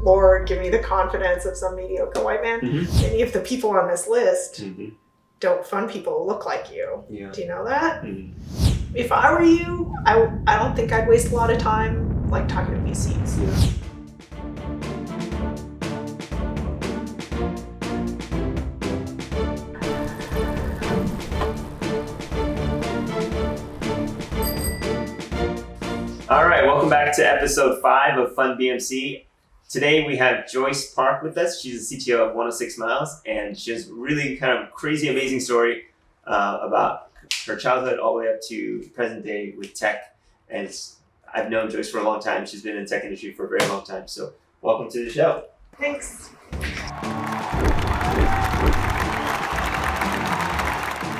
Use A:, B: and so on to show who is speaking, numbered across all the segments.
A: Lord, give me the confidence of some mediocre white man. Many of the people on this list don't fund people who look like you.
B: Yeah.
A: Do you know that? If I were you, I don't think I'd waste a lot of time like talking to VCs.
B: Yeah. All right, welcome back to episode 5 of Fun BMC. Today we have Joyce Park with us. She's the CTO of 106 Miles, and she has really kind of crazy, amazing story about her childhood all the way up to present day with tech. And I've known Joyce for a long time. She's been in the tech industry for a very long time. So welcome to the show.
A: Thanks.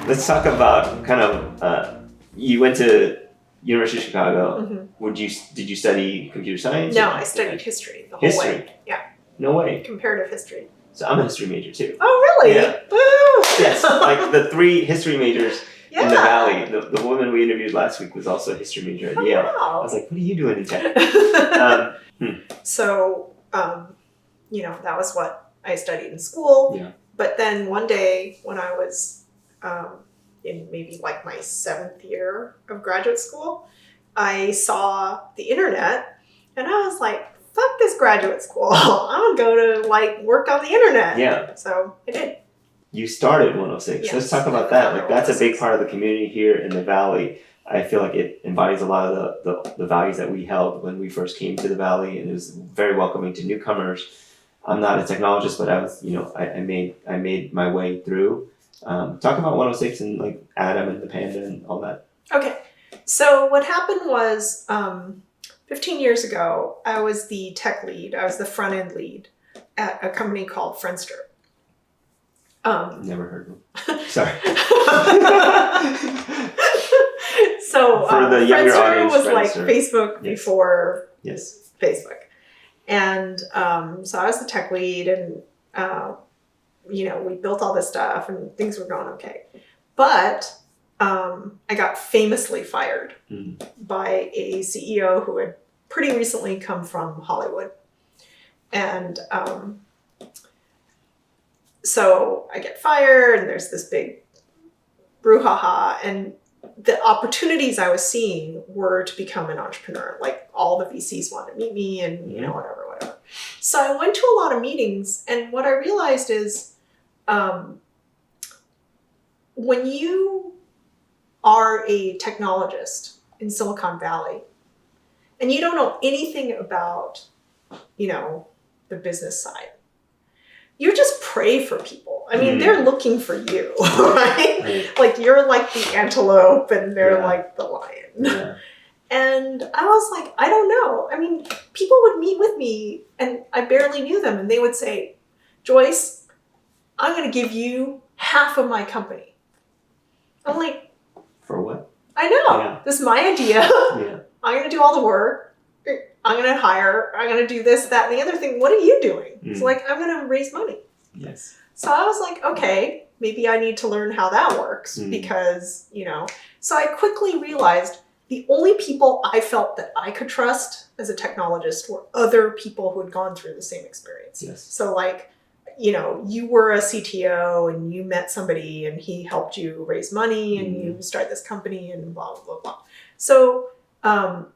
B: Let's talk about kind of, you went to University of Chicago. Did you study computer science?
A: No, I studied history the whole way. Yeah.
B: No way.
A: Comparative history.
B: So I'm a history major too.
A: Oh, really?
B: Yeah.
A: Woo!
B: Yes, like the 3 history majors
A: Yeah.
B: in the Valley. The woman we interviewed last week was also a history major at Yale.
A: Wow.
B: I was like, what are you doing in tech?
A: So, that was what I studied in school.
B: Yeah.
A: But then one day when I was in maybe like my 7th year of graduate school, I saw the internet and I was like, fuck this graduate school. I'm going to go to like work on the internet.
B: Yeah.
A: So I did.
B: You started 106.
A: Yes.
B: Let's talk about that. Like that's a big part of the community here in the Valley. I feel like it embodies a lot of the values that we held when we first came to the Valley, and it was very welcoming to newcomers. I'm not a technologist, but I was, I made my way through. Talk about 106 and like Adam and the Panda and all that.
A: Okay. So what happened was 15 years ago, I was the tech lead. I was the front end lead at a company called Friendster.
B: Never heard of them. Sorry.
A: So
B: for the younger
A: Friendster
B: audience,
A: was like
B: Friendster.
A: Facebook before
B: Yes.
A: Facebook. And so I was the tech lead and, we built all this stuff and things were going okay. But I got famously fired by a CEO who had pretty recently come from Hollywood. And so I get fired and there's this big brouhaha, and the opportunities I was seeing were to become an entrepreneur. Like all the VCs wanted to meet me and, whatever. So I went to a lot of meetings, and what I realized is when you are a technologist in Silicon Valley and you don't know anything about, the business side, you just pray for people. I mean, they're looking for you, right? Like you're like the antelope and they're like the lion.
B: Yeah.
A: And I was like, I don't know. I mean, people would meet with me and I barely knew them and they would say, Joyce, I'm going to give you half of my company. I'm like,
B: For what?
A: I know.
B: Yeah.
A: This is my idea.
B: Yeah.
A: I'm going to do all the work. I'm going to hire. I'm going to do this, that, and the other thing. What are you doing? It's like, I'm going to raise money.
B: Yes.
A: So I was like, okay, maybe I need to learn how that works because, So I quickly realized the only people I felt that I could trust as a technologist were other people who had gone through the same experience.
B: Yes.
A: So like, you were a CTO and you met somebody and he helped you raise money and you start this company and blah, blah, blah, blah. So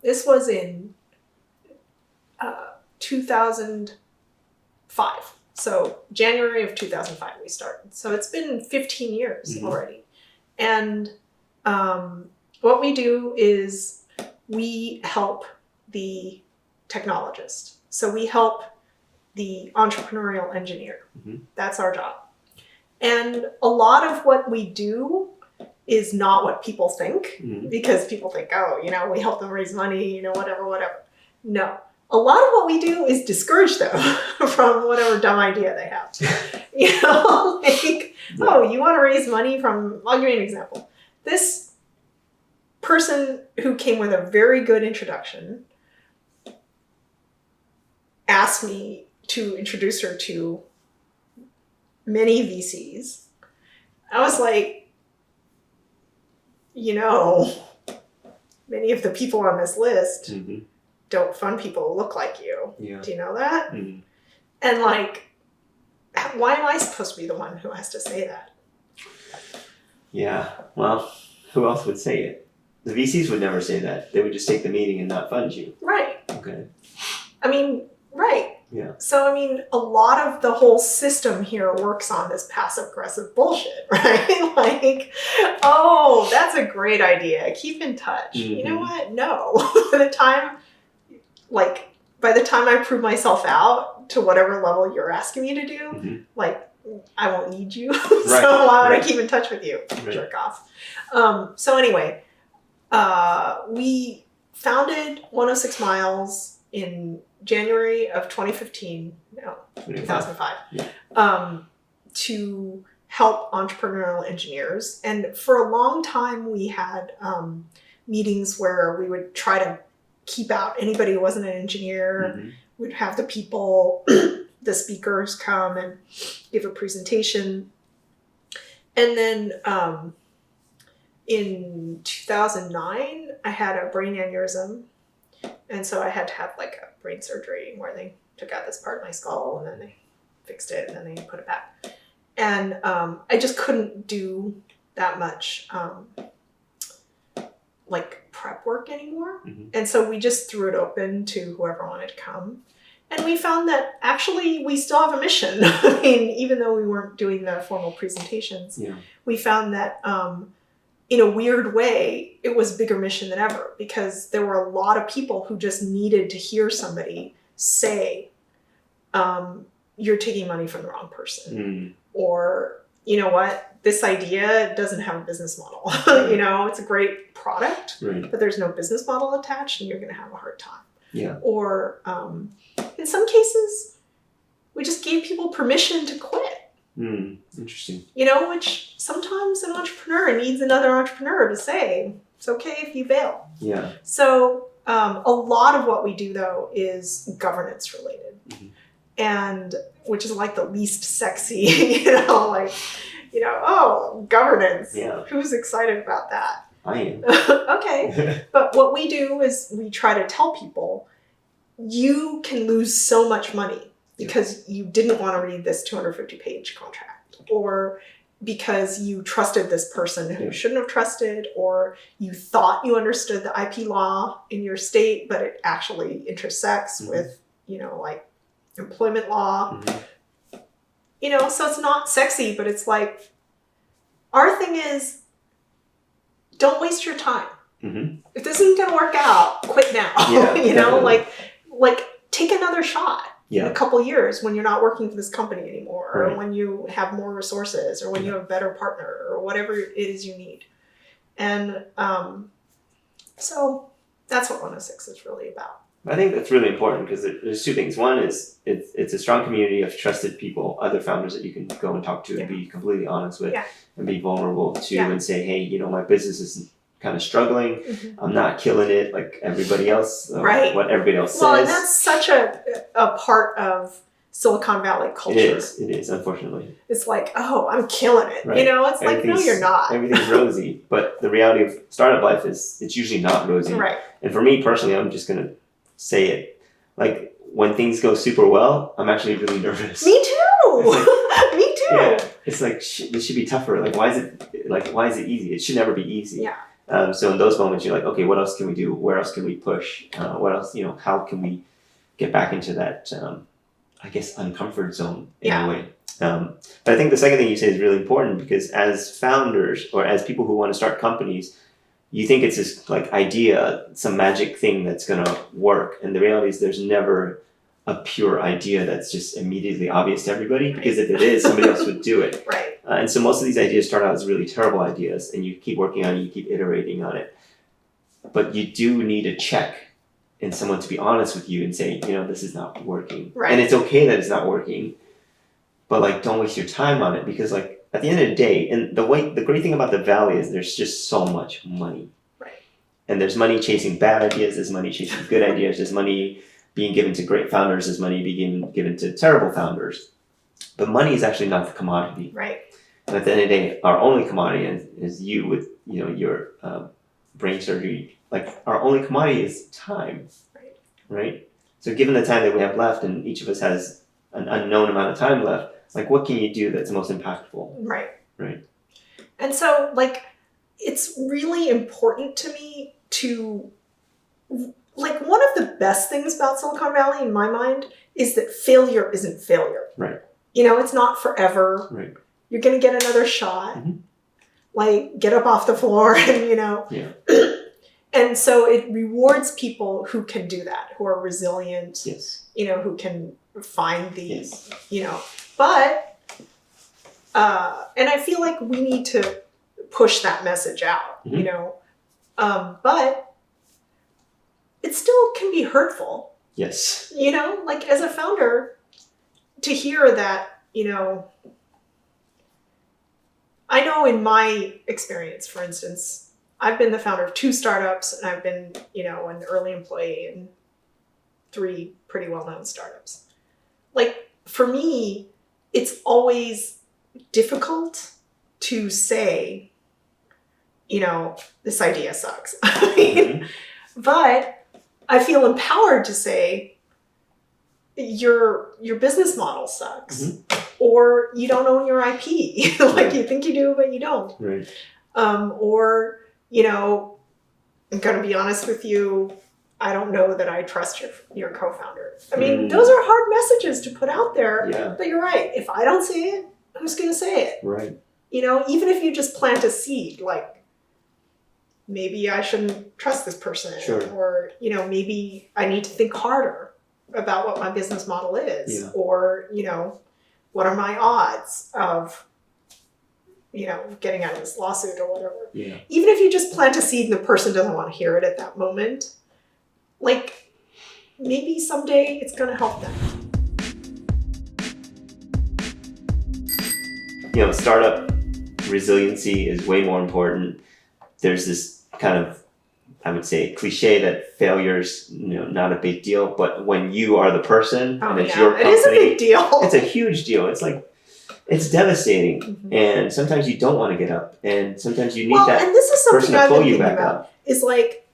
A: this was in 2005. So January of 2005 we started. So it's been 15 years already. And what we do is we help the technologist. So we help the entrepreneurial engineer. That's our job. And a lot of what we do is not what people think, because people think, we help them raise money, whatever. No. A lot of what we do is discourage them from whatever dumb idea they have. You want to raise money from, I'll give you an example. This person who came with a very good introduction asked me to introduce her to many VCs. I was like, many of the people on this list don't fund people who look like you.
B: Yeah.
A: Do you know that?
B: Mm-hmm.
A: And like, why am I supposed to be the one who has to say that?
B: Yeah. Well, who else would say it? The VCs would never say that. They would just take the meeting and not fund you.
A: Right.
B: Okay.
A: I mean, right.
B: Yeah.
A: So, I mean, a lot of the whole system here works on this passive-aggressive bullshit, right? Like, oh, that's a great idea. Keep in touch.
B: Mm-hmm.
A: You know what? No. By the time I prove myself out to whatever level you're asking me to do,
B: Mm-hmm.
A: like, I won't need you.
B: Right.
A: So why would
B: Right.
A: I keep in touch with you?
B: Right.
A: Jerk off. So anyway, we founded 106 Miles in January of 2015, no, 2005,
B: Yeah.
A: to help entrepreneurial engineers. And for a long time, we had meetings where we would try to keep out anybody who wasn't an engineer.
B: Mm-hmm.
A: We'd have the people, the speakers come and give a presentation. And then in 2009, I had a brain aneurysm. And so I had to have like a brain surgery where they took out this part of my skull and then they fixed it and then they put it back. And I just couldn't do that much like prep work anymore.
B: Mm-hmm.
A: And so we just threw it open to whoever wanted to come. And we found that actually we still have a mission. I mean, even though we weren't doing the formal presentations,
B: Yeah.
A: we found that in a weird way, it was a bigger mission than ever because there were a lot of people who just needed to hear somebody say, you're taking money from the wrong person.
B: Mm.
A: Or, you know what, this idea doesn't have a business model. You know, it's a great product,
B: Right.
A: but there's no business model attached and you're going to have a hard time.
B: Yeah.
A: Or in some cases, we just gave people permission to quit.
B: Interesting.
A: You know, which sometimes an entrepreneur needs another entrepreneur to say, it's okay if you bail.
B: Yeah.
A: So a lot of what we do, though, is governance related.
B: Mm-hmm.
A: And which is like the least sexy, oh, governance.
B: Yeah.
A: Who's excited about that?
B: I am.
A: Okay. But what we do is we try to tell people, you can lose so much money because you didn't want to read this 250-page contract, or because you trusted this person who shouldn't have trusted, or you thought you understood the IP law in your state, but it actually intersects with, like employment law.
B: Mm-hmm.
A: So it's not sexy, but it's like, our thing is, don't waste your time.
B: Mm-hmm.
A: If this isn't going to work out, quit now.
B: Yeah,
A: like take another shot.
B: Yeah.
A: In a couple years when you're not working for this company anymore, or
B: Right.
A: when you have more resources, or when you have a better partner, or whatever it is you need. And so that's what 106 is really about.
B: I think that's really important because there's two things. One is it's a strong community of trusted people, other founders that you can go and talk to and be completely honest with and be vulnerable to and say, hey, my business is kind of struggling.
A: Mm-hmm.
B: I'm not killing it like everybody else,
A: right.
B: what everybody else says.
A: Well, and that's such a part of Silicon Valley culture.
B: It is, unfortunately.
A: It's like, oh, I'm killing it.
B: Right.
A: It's like, no, you're not.
B: Everything's rosy. But the reality of startup life is it's usually not rosy.
A: Right.
B: And for me personally, I'm just going to say it. Like when things go super well, I'm actually really nervous.
A: Me too. Me too.
B: Yeah. It's like, this should be tougher. Like, why is it easy? It should never be easy.
A: Yeah.
B: So in those moments, you're like, okay, what else can we do? Where else can we push? What else, how can we get back into that, uncomfort zone in a way? But I think the second thing you say is really important because as founders or as people who want to start companies, you think it's this like idea, some magic thing that's going to work. And the reality is there's never a pure idea that's just immediately obvious to everybody because if it is, somebody else would do it.
A: Right.
B: And so most of these ideas start out as really terrible ideas and you keep working on it, you keep iterating on it. But you do need a check and someone to be honest with you and say, this is not working.
A: Right.
B: And it's okay that it's not working, but don't waste your time on it because at the end of the day, and the great thing about the Valley is there's just so much money.
A: Right.
B: And there's money chasing bad ideas, there's money chasing good ideas, there's money being given to great founders, there's money being given to terrible founders. But money is actually not the commodity.
A: Right.
B: And at the end of the day, our only commodity is you with your brain surgery. Like our only commodity is time. right? So given the time that we have left, and each of us has an unknown amount of time left, like what can you do that's most impactful?
A: Right.
B: Right.
A: And so, like, it's really important to me to, like, one of the best things about Silicon Valley in my mind is that failure isn't failure.
B: Right.
A: You know, it's not forever.
B: Right.
A: You're going to get another shot.
B: Mm-hmm.
A: Like, get up off the floor and, you know.
B: Yeah.
A: And so it rewards people who can do that, who are resilient,
B: Yes.
A: you know, who can find the,
B: Yes.
A: you know, but, and I feel like we need to push that message out,
B: Mm-hmm.
A: you know, but it still can be hurtful,
B: Yes.
A: you know, like as a founder, to hear that, you know, I know in my experience, for instance, I've been the founder of 2 startups, and I've been, you know, an early employee in 3 pretty well-known startups. Like, for me, it's always difficult to say, you know, this idea sucks. I mean,
B: Mm-hmm.
A: but I feel empowered to say, your business model sucks.
B: Mm-hmm.
A: Or you don't own your IP. Like, you think you do, but you don't.
B: Right.
A: Or, you know, I'm going to be honest with you, I don't know that I trust your co-founder. I mean, those are hard messages to put out there.
B: Yeah.
A: But you're right. If I don't say it, who's going to say it?
B: Right.
A: You know, even if you just plant a seed, like, maybe I shouldn't trust this person.
B: Sure.
A: Or, you know, maybe I need to think harder about what my business model is.
B: Yeah.
A: Or, you know, what are my odds of, you know, getting out of this lawsuit or whatever.
B: Yeah.
A: Even if you just plant a seed and the person doesn't want to hear it at that moment, like, maybe someday it's going to help them.
B: You know, startup resiliency is way more important. There's this kind of, I would say, cliche that failure's, you know, not a big deal, but when you are the person and it's your company,
A: it is a big deal.
B: It's a huge deal. It's like, it's devastating.
A: Mm-hmm.
B: And sometimes you don't want to get up, and sometimes you need
A: and
B: that
A: this is
B: person
A: something
B: to
A: I've
B: pull
A: been
B: you
A: thinking
B: back
A: about.
B: up.
A: Is like,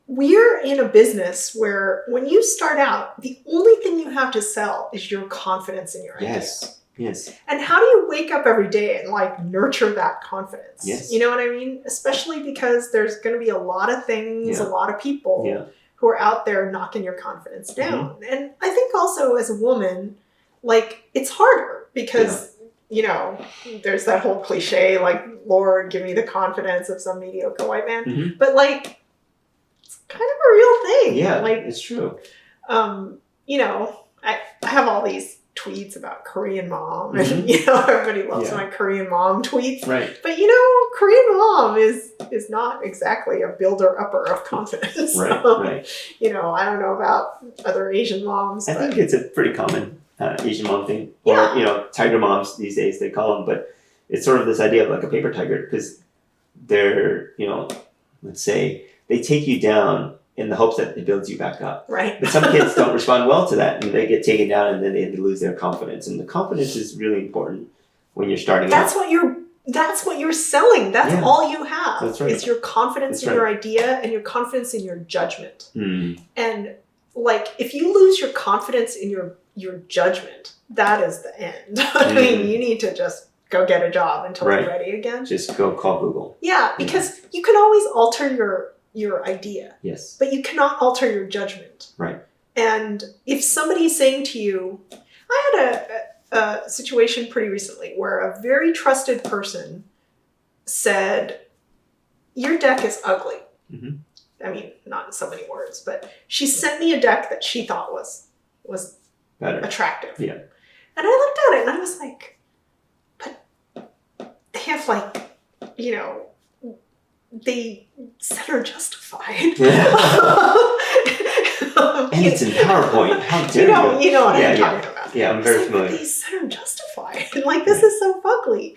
A: we're in a business where when you start out, the only thing you have to sell is your confidence in your idea.
B: Yes. Yes.
A: And how do you wake up every day and like nurture that confidence?
B: Yes.
A: You know what I mean? Especially because there's going to be a lot of things,
B: Yeah.
A: a lot of people
B: Yeah.
A: who are out there knocking your confidence down. And I think also as a woman, like, it's harder because, you know, there's that whole cliche, like, Lord, give me the confidence of some mediocre white man.
B: Mm-hmm.
A: But like, it's kind of a real thing.
B: Yeah,
A: Like,
B: it's true.
A: you know, I have all these tweets about Korean mom, and
B: Mhm.
A: you know, everybody loves
B: Yeah.
A: my Korean mom tweets.
B: Right.
A: But you know, Korean mom is not exactly a builder upper of confidence.
B: Right.
A: So,
B: Right.
A: you know, I don't know about other Asian moms.
B: I
A: but
B: think it's a pretty common Asian mom thing.
A: Yeah.
B: Or, you know, tiger moms these days, they call them. But it's sort of this idea of like a paper tiger, because they're, you know, let's say they take you down in the hopes that it builds you back up.
A: right.
B: But some kids don't respond well to that, and they get taken down, and then they lose their confidence. And the confidence is really important when you're starting
A: That's
B: out.
A: what you're selling. That's
B: Yeah.
A: all you have.
B: That's right.
A: Is your confidence
B: That's
A: in your idea and your confidence in your judgment.
B: Hmm.
A: And like, if you lose your confidence in your judgment, that is the end. I mean, you need to just go get a job until
B: Right.
A: you're ready again.
B: Just go call Google.
A: Yeah, because you can always alter your idea,
B: Yes.
A: but you cannot alter your judgment.
B: Right.
A: And if somebody's saying to you, I had a situation pretty recently where a very trusted person said, your deck is ugly.
B: Mhm.
A: I mean, not in so many words, but she sent me a deck that she thought was
B: Better.
A: attractive.
B: Yeah.
A: And I looked at it and I was like, but they have like, you know, they center justified.
B: And it's in PowerPoint. How dare you?
A: You know what
B: Yeah,
A: I'm
B: yeah.
A: talking about.
B: Yeah, I'm very
A: It's like,
B: familiar.
A: They center justified. Like, this is so ugly.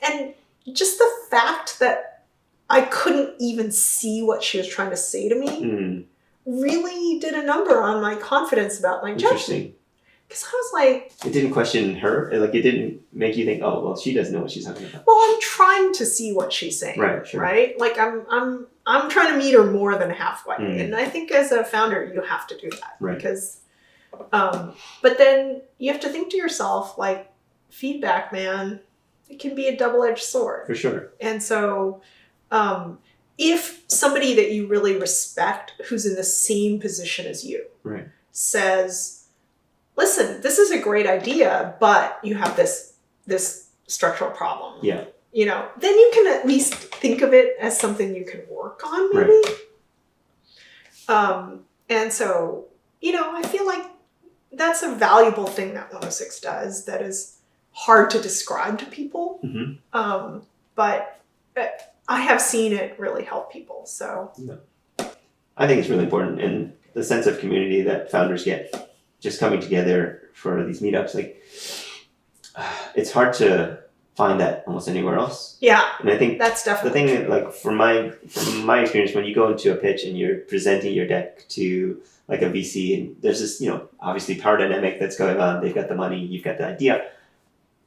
A: And just the fact that I couldn't even see what she was trying to say to me
B: Hmm.
A: really did a number on my confidence about my judgment.
B: Interesting.
A: Because I was like,
B: It didn't question her. Like, it didn't make you think, oh, well, she doesn't know what she's talking about.
A: well, I'm trying to see what she's saying.
B: Right, sure.
A: Right? Like, I'm I'm trying to meet her more than halfway.
B: Mm.
A: And I think as a founder, you have to do that.
B: Right.
A: Because, but then you have to think to yourself, like, feedback, man, it can be a double-edged sword.
B: For sure.
A: And so if somebody that you really respect, who's in the same position as you,
B: Right.
A: says, listen, this is a great idea, but you have this structural problem.
B: Yeah.
A: You know, then you can at least think of it as something you can work on, maybe.
B: Right.
A: And so, you know, I feel like that's a valuable thing that 106 does that is hard to describe to people.
B: Mm-hmm.
A: But I have seen it really help people. So
B: I think it's really important, and the sense of community that founders get just coming together for these meetups, like it's hard to find that almost anywhere else.
A: Yeah.
B: And I think
A: that's definitely
B: the thing that, like, from my experience, when you go into a pitch and you're presenting your deck to like a VC, and there's this, you know, obviously power dynamic that's going on. They've got the money, you've got the idea.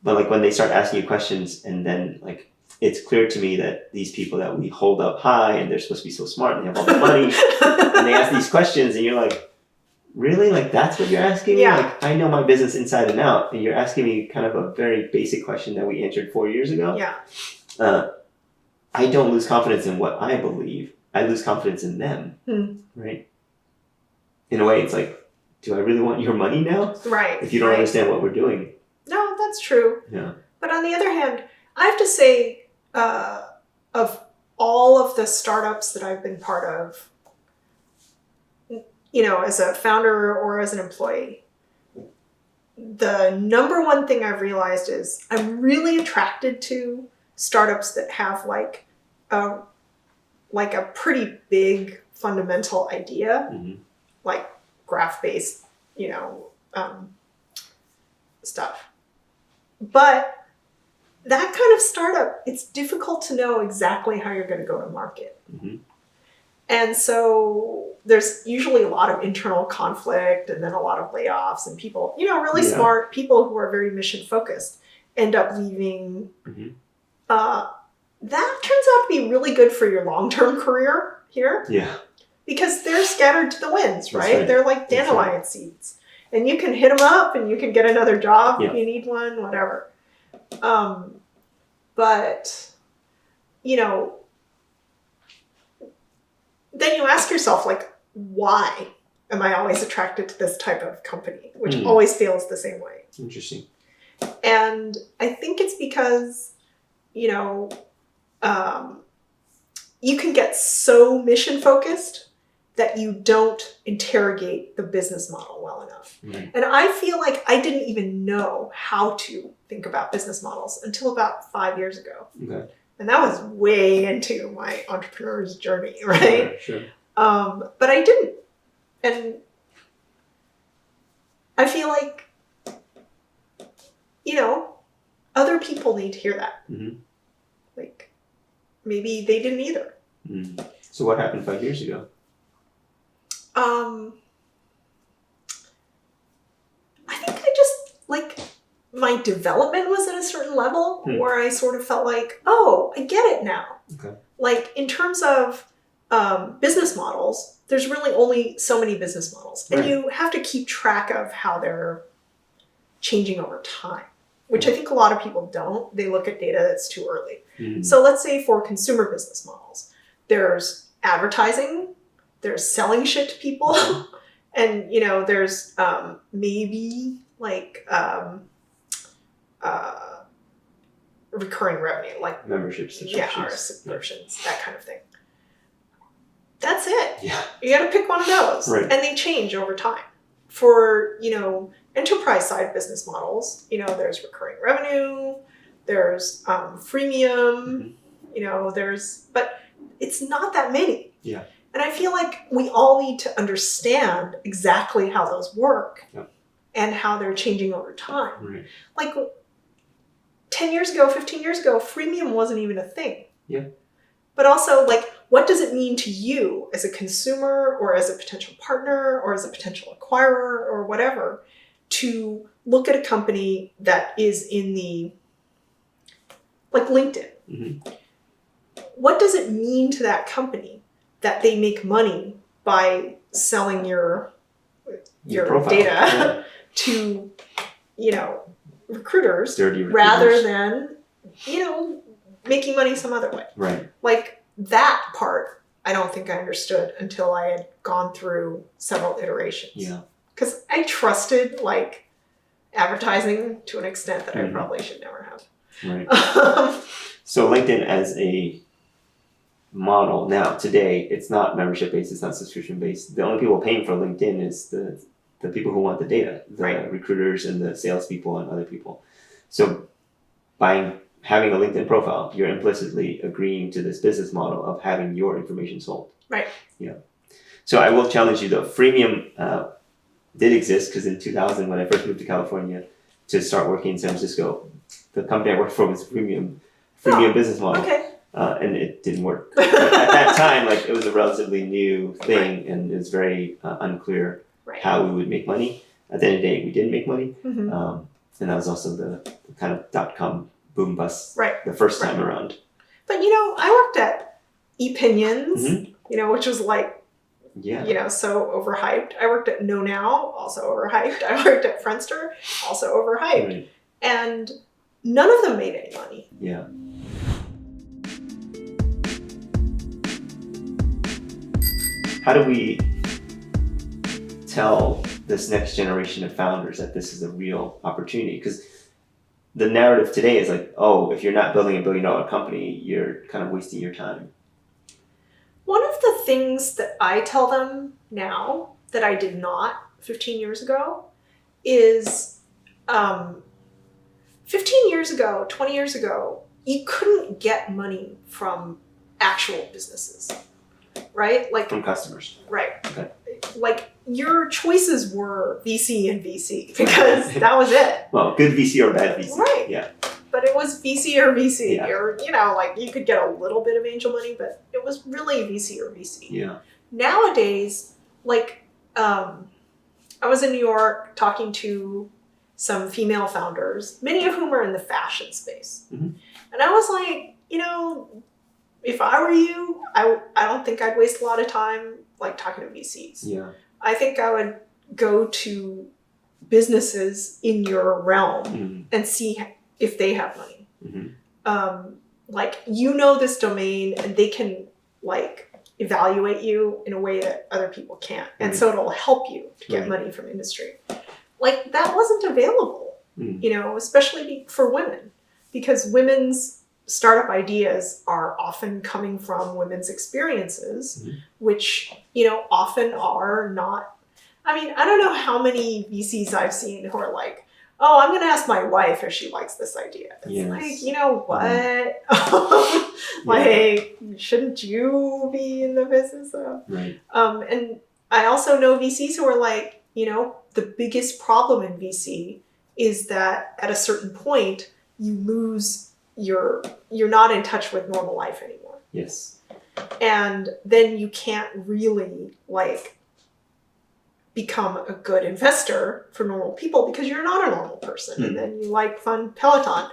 B: But like when they start asking you questions, and then like it's clear to me that these people that we hold up high and they're supposed to be so smart and they have all the money and they ask these questions and you're like, really? Like that's what you're asking me?
A: Yeah.
B: Like I know my business inside and out, and you're asking me kind of a very basic question that we answered 4 years ago.
A: Yeah.
B: I don't lose confidence in what I believe. I lose confidence in them. Right? In a way, it's like, do I really want your money now?
A: Right.
B: If you don't understand what we're doing.
A: No, that's true.
B: Yeah.
A: But on the other hand, I have to say, of all of the startups that I've been part of, you know, as a founder or as an employee, the number one thing I've realized is I'm really attracted to startups that have like a pretty big fundamental idea, like graph-based, you know, stuff. But that kind of startup, it's difficult to know exactly how you're going to go to market. And so there's usually a lot of internal conflict and then a lot of layoffs, and people, you know, really smart people who are very mission focused end up leaving. That turns out to be really good for your long-term career here.
B: Yeah.
A: Because they're scattered to the winds, right?
B: Right.
A: They're like dandelion seeds. And you can hit them up and you can get another job if you need one, whatever. But, you know, then you ask yourself, like, why am I always attracted to this type of company, which always feels the same way?
B: Interesting.
A: And I think it's because, you know, you can get so mission focused that you don't interrogate the business model well enough. And I feel like I didn't even know how to think about business models until about 5 years ago.
B: Okay.
A: And that was way into my entrepreneur's journey, right?
B: Sure.
A: But I didn't. And I feel like, you know, other people need to hear that. Like, maybe they didn't either.
B: So what happened 5 years ago?
A: I think I just, like, my development was at a certain level where I sort of felt like, oh, I get it now.
B: Okay.
A: Like, in terms of business models, there's really only so many business models. And you have to keep track of how they're changing over time, which I think a lot of people don't. They look at data that's too early. So let's say for consumer business models, there's advertising, there's selling shit to people, and, you know, there's maybe like recurring revenue, like
B: membership subscriptions.
A: Yeah, or subscriptions, that kind of thing. That's it.
B: Yeah.
A: You got to pick one of those.
B: Right.
A: And they change over time. For, you know, enterprise side business models, you know, there's recurring revenue, there's freemium, you know, but it's not that many.
B: Yeah.
A: And I feel like we all need to understand exactly how those work and how they're changing over time.
B: Right.
A: Like 10 years ago, 15 years ago, freemium wasn't even a thing.
B: Yeah.
A: But also, like, what does it mean to you as a consumer or as a potential partner or as a potential acquirer or whatever to look at a company that is in the, like LinkedIn? What does it mean to that company that they make money by selling your
B: profile.
A: data to, recruiters,
B: Dirty
A: rather
B: recruiters.
A: than, making money some other way.
B: Right.
A: Like that part, I don't think I understood until I had gone through several iterations.
B: Yeah.
A: Because I trusted like advertising to an extent that I probably should never have.
B: Right. So LinkedIn as a model now, today, it's not membership based, it's not subscription based. The only people paying for LinkedIn is the people who want the data, the recruiters and the salespeople and other people. So by having a LinkedIn profile, you're implicitly agreeing to this business model of having your information sold.
A: Right.
B: Yeah. So I will challenge you though. Freemium did exist because in 2000, when I first moved to California to start working in San Francisco, the company I worked for was freemium business model.
A: Okay.
B: And it didn't work. At that time, like it was a relatively new thing, and it was very unclear how we would make money. At the end of the day, we didn't make money, and that was also the kind of .com boom bust the first time around.
A: But I worked at ePinions, which was like, so overhyped. I worked at Know Now, also overhyped. I worked at Friendster, also overhyped,
B: Right.
A: and none of them made any money.
B: Yeah. How do we tell this next generation of founders that this is a real opportunity? Because the narrative today is like, oh, if you're not building $1 billion company, you're kind of wasting your time.
A: One of the things that I tell them now that I did not 15 years ago is 15 years ago, 20 years ago, you couldn't get money from actual businesses, right? Like
B: from customers.
A: Right.
B: Okay.
A: Like your choices were VC and VC because that was it.
B: Well, good VC or bad VC.
A: Right.
B: Yeah.
A: But it was VC or VC,
B: Yeah.
A: or like you could get a little bit of angel money, but it was really VC or VC.
B: Yeah.
A: Nowadays, like I was in New York talking to some female founders, many of whom are in the fashion space, and I was like, if I were you, I don't think I'd waste a lot of time like talking to VCs.
B: Yeah.
A: I think I would go to businesses in your realm and see if they have money. Like, this domain and they can like evaluate you in a way that other people can't. And so it'll help you to get money from industry. Like that wasn't available, especially for women, because women's startup ideas are often coming from women's experiences, which, often are not. I mean, I don't know how many VCs I've seen who are like, oh, I'm going to ask my wife if she likes this idea. It's like, you know what? Like, shouldn't you be in the business of?
B: Right.
A: And I also know VCs who are like, the biggest problem in VC is that at a certain point, you lose you're not in touch with normal life anymore.
B: Yes.
A: And then you can't really like become a good investor for normal people because you're not a normal person. And then you like fun Peloton.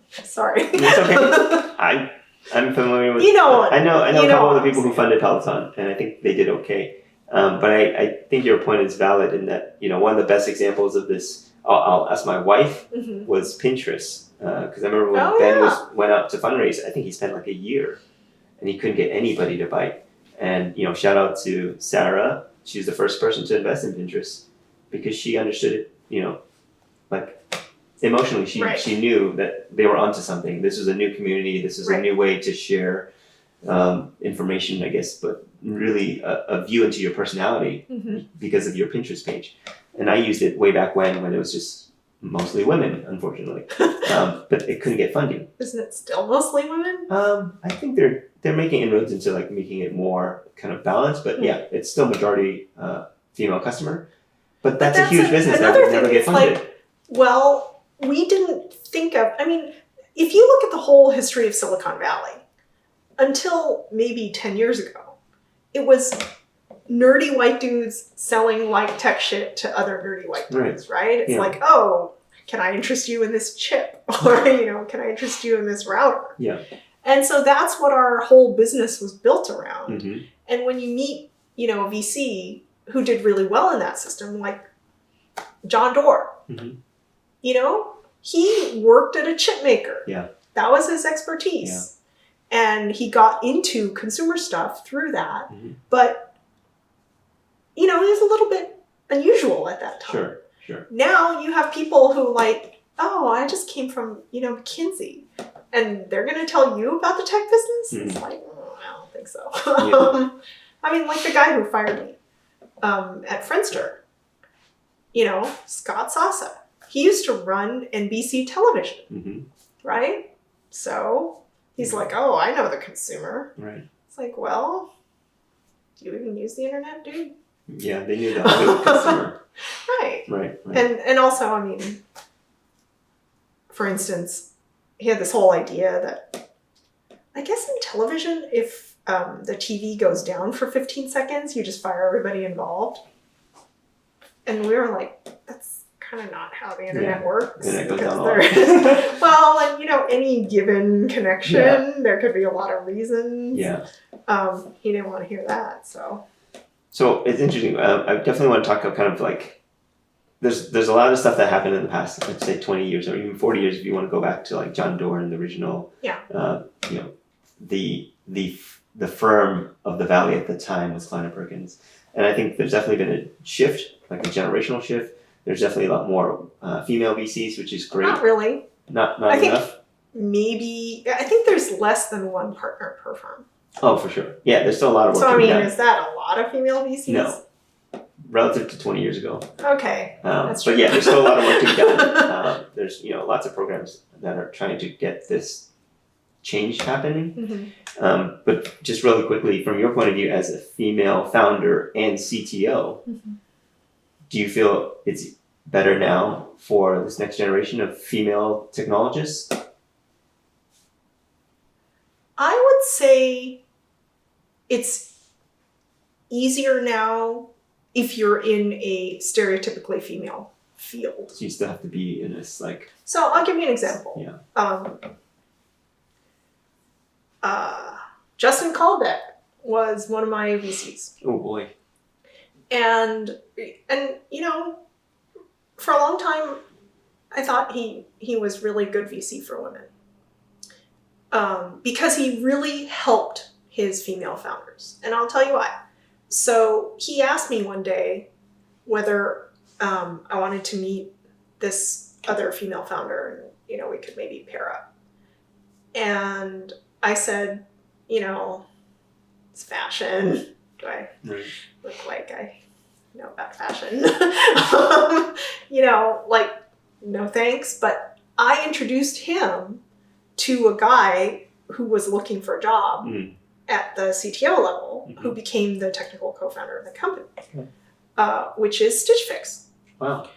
A: Sorry.
B: It's okay. I'm familiar with. I know a couple of the people who funded Peloton, and I think they did okay. But I think your point is valid in that one of the best examples of this. I'll ask my wife was Pinterest because I remember when Ben went out to fundraise. I think he spent like a year, and he couldn't get anybody to bite. And shout out to Sarah. She was the first person to invest in Pinterest because she understood it. Like emotionally, she knew that they were onto something. This was a new community. This was a new way to share information, I guess, but really a view into your personality because of your Pinterest page. And I used it way back when it was just mostly women, unfortunately. But it couldn't get funding.
A: Isn't it still mostly women?
B: I think they're making inroads into like making it more kind of balanced. But yeah, it's still majority female customer. But that's a huge business that would never get funded.
A: Like, well, we didn't think of. I mean, if you look at the whole history of Silicon Valley, until maybe 10 years ago, it was nerdy white dudes selling like tech shit to other nerdy white dudes, right? It's like, oh, can I interest you in this chip? Or, can I interest you in this router?
B: Yeah.
A: And so that's what our whole business was built around.
B: Mm-hmm.
A: And when you meet, a VC who did really well in that system, like John Doerr,
B: Mm-hmm.
A: He worked at a chip maker.
B: Yeah.
A: That was his expertise. Yeah. And he got into consumer stuff through that.
B: Mm-hmm.
A: But, it was a little bit unusual at that time.
B: Sure.
A: Now you have people who I just came from, McKinsey. And they're going to tell you about the tech business?
B: Mm-hmm.
A: It's like, I don't think so.
B: Yeah.
A: Like the guy who fired me at Friendster, Scott Sasa. He used to run NBC television,
B: mm-hmm.
A: right? So he's like, oh, I know the consumer.
B: Right.
A: It's like, well, do you even use the internet, dude?
B: Yeah, they knew the Hollywood consumer.
A: Right.
B: Right.
A: And also, for instance, he had this whole idea that, I guess in television, if the TV goes down for 15 seconds, you just fire everybody involved. And we were like, that's kind of not how the internet works.
B: And it goes
A: because
B: down
A: well, and any given connection, there could be a lot of reasons.
B: Yeah.
A: He didn't want to hear that, so.
B: So it's interesting. I definitely want to talk about kind of like, there's a lot of stuff that happened in the past, let's say 20 years or even 40 years if you want to go back to like John Doerr and the original, the firm of the Valley at the time was Kleiner Perkins. And I think there's definitely been a shift, like a generational shift. There's definitely a lot more female VCs, which is great.
A: Not really.
B: Not
A: I
B: enough?
A: I think there's less than one partner per firm.
B: Oh, for sure. Yeah, there's still a lot of work
A: So,
B: to be done.
A: is that a lot of female VCs?
B: No. Relative to 20 years ago.
A: Okay, that's true.
B: But yeah, there's still a lot of work to be done. There's lots of programs that are trying to get this change happening.
A: Mm-hmm.
B: But just really quickly, from your point of view as a female founder and CTO,
A: mm-hmm.
B: do you feel it's better now for this next generation of female technologists?
A: I would say it's easier now if you're in a stereotypically female field.
B: So you still have to be in this
A: So I'll give you an example.
B: Yeah.
A: Justin Kalbeck was one of my VCs.
B: Oh boy.
A: And for a long time, I thought he was really good VC for women. Because he really helped his female founders. And I'll tell you why. So he asked me one day whether I wanted to meet this other female founder and, we could maybe pair up. And I said, it's fashion. Do I look like I know about fashion? No thanks. But I introduced him to a guy who was looking for a job at the CTO level, who became the technical co-founder of the company, which is Stitch Fix.
B: Wow.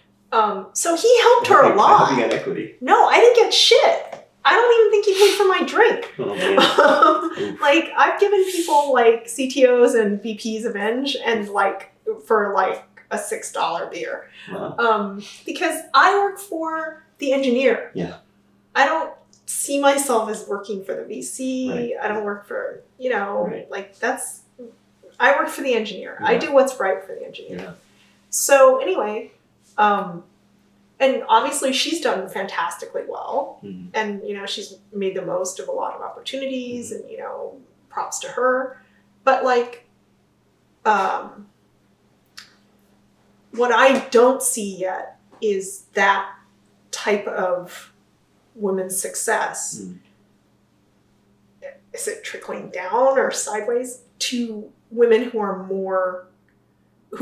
A: So he helped her a lot.
B: I hope you got equity.
A: No, I didn't get shit. I don't even think he paid for my drink.
B: Oh, man.
A: I've given people CTOs and VPs of Eng and for a $6 beer.
B: Wow.
A: Because I work for the engineer.
B: Yeah.
A: I don't see myself as working for the VC.
B: Right.
A: I don't work for,
B: Right.
A: I work for the engineer.
B: Yeah.
A: I do what's right for the engineer.
B: Yeah.
A: So anyway, and obviously she's done fantastically well.
B: Mm-hmm.
A: And, she's made the most of a lot of opportunities and, props to her. But what I don't see yet is that type of women's success.
B: Mm.
A: Is it trickling down or sideways to women who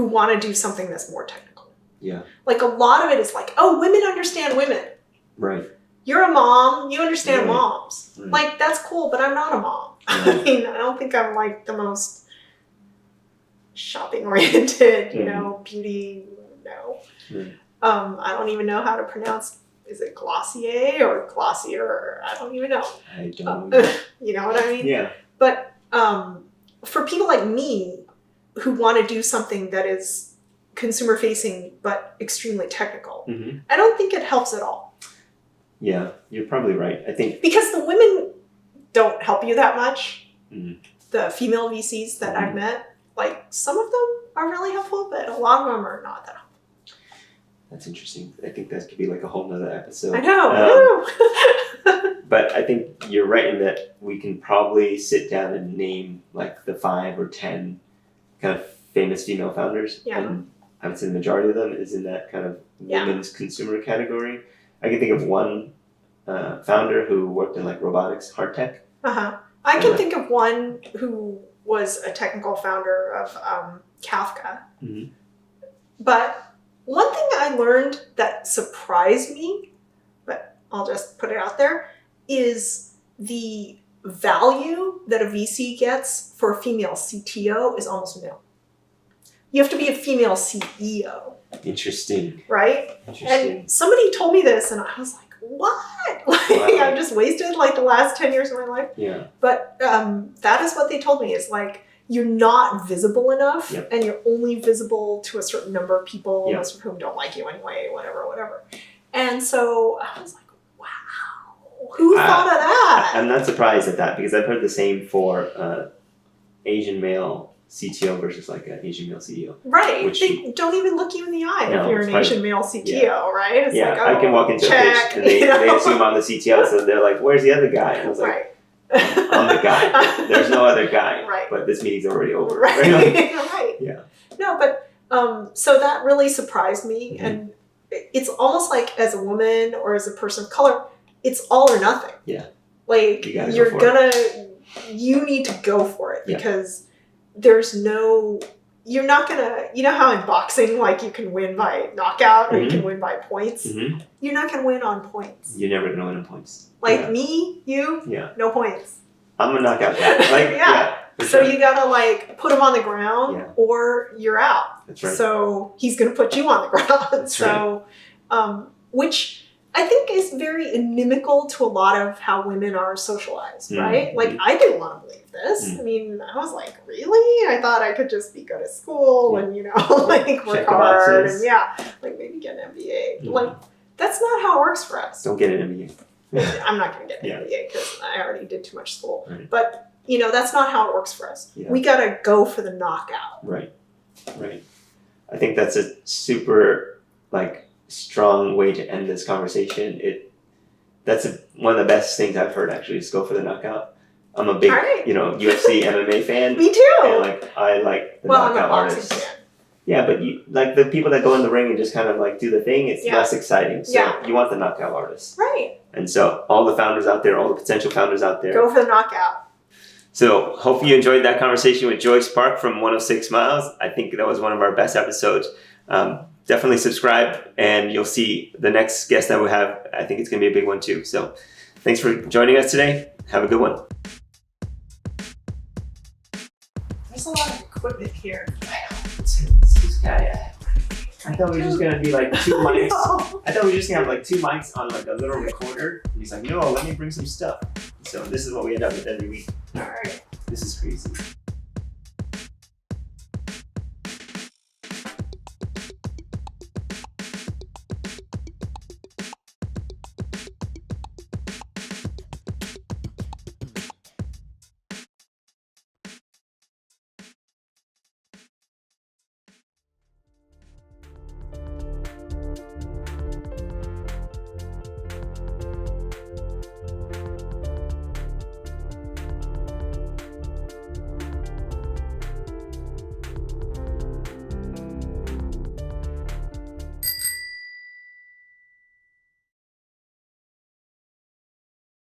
A: want to do something that's more technical?
B: Yeah.
A: A lot of it is women understand women.
B: Right.
A: You're a mom, you understand
B: Right.
A: moms.
B: Right.
A: That's cool, but I'm not a mom.
B: Right.
A: I don't think I'm the most shopping oriented, beauty, no.
B: Right.
A: I don't even know how to pronounce, is it Glossier or Glossier, or I don't even know.
B: I don't.
A: You know what I mean?
B: Yeah.
A: But for people like me who want to do something that is consumer facing but extremely technical,
B: Mm-hmm.
A: I don't think it helps at all.
B: Yeah, you're probably right. I think.
A: Because the women don't help you that much.
B: Mhm.
A: The female VCs that I've met, like some of them are really helpful, but a lot of them are not that helpful.
B: That's interesting. I think that could be like a whole nother episode.
A: I know.
B: But I think you're right in that we can probably sit down and name like the 5 or 10 kind of famous female founders.
A: Yeah.
B: And I would say the majority of them is in that kind of
A: Yeah.
B: women's consumer category. I can think of one founder who worked in like robotics, hard tech.
A: I can think of one who was a technical founder of Kafka.
B: Mhm.
A: But one thing I learned that surprised me, but I'll just put it out there, is the value that a VC gets for a female CTO is almost nil. You have to be a female CEO,
B: Interesting.
A: right?
B: Interesting.
A: And somebody told me this and I was like, what? Like,
B: Wow.
A: I've just wasted like the last 10 years of my life.
B: Yeah.
A: But that is what they told me, is like, you're not visible enough.
B: Yep.
A: And you're only visible to a certain number of people,
B: Yep.
A: most of whom don't like you anyway, whatever. And so I was like, wow, who thought of that?
B: I'm not surprised at that because I've heard the same for Asian male CTO versus like an Asian male CEO.
A: Right.
B: Which
A: They don't even look you in the eye
B: No,
A: if you're an
B: it's probably-
A: Asian male CTO, right? It's
B: Yeah,
A: like,
B: I can walk into
A: check,
B: a pitch and they assume I'm the CTO, so they're like, "Where's the other guy?" And I was like,
A: right.
B: "I'm the guy. There's no other guy."
A: Right.
B: But this meeting's already over.
A: Right. Right.
B: Yeah.
A: No, but so that really surprised me,
B: Mhm.
A: and it's almost like as a woman or as a person of color, it's all or nothing.
B: Yeah.
A: Like
B: You gotta
A: you're
B: go for
A: you need to go for it
B: Yeah.
A: because you're not gonna, you know how in boxing, like you can win by knockout or you
B: Mhm.
A: can win by points.
B: Mm-hmm.
A: You're not gonna win on points.
B: You're never gonna win in points.
A: Like
B: Yeah.
A: me, you,
B: Yeah.
A: no points.
B: I'm a knockout guy. Like,
A: Yeah.
B: for
A: So
B: sure.
A: you gotta like put him on the ground
B: Yeah.
A: or you're out.
B: That's right.
A: So he's going to put you on the ground.
B: That's
A: So, which I think is very inimical to a lot of how women are socialized,
B: Mhm.
A: right? Like, I didn't want to believe this.
B: Mm.
A: I mean, I was like, really? I thought I could just be good at school
B: Yeah.
A: and, you know, like work
B: Check the
A: hard
B: boxes.
A: and like maybe get an MBA.
B: Mhm.
A: Like, that's not how it works for us.
B: Don't get an MBA.
A: I'm not going to get an
B: Yeah.
A: MBA because I already did too much school.
B: Right.
A: But, you know, that's not how it works for us.
B: Yeah.
A: We got to go for the knockout.
B: Right. Right. I think that's a super like strong way to end this conversation. That's one of the best things I've heard actually is go for the knockout. I'm a big,
A: Alright.
B: UFC MMA fan.
A: Me too.
B: And I like the
A: Well, I'm a
B: knockout
A: boxing
B: artists.
A: fan.
B: Yeah, but you like the people that go in the ring and just kind of like do the thing, it's
A: Yeah.
B: less exciting. So
A: Yeah.
B: you want the knockout artists.
A: Right.
B: And so all the founders out there, all the potential founders out there.
A: Go for the knockout.
B: So hopefully you enjoyed that conversation with Joyce Park from 106 Miles. I think that was one of our best episodes. Definitely subscribe and you'll see the next guest that we have. I think it's going to be a big one too. So thanks for joining us today. Have a good one.
A: There's a lot of equipment here.
B: This guy, I thought we were just going to be like 2 mics.
A: No.
B: I thought we were just going to have like 2 mics on like a little recorder. And he's like, no, let me bring some stuff. So this is what we end up with every week.
A: All right.
B: This is crazy.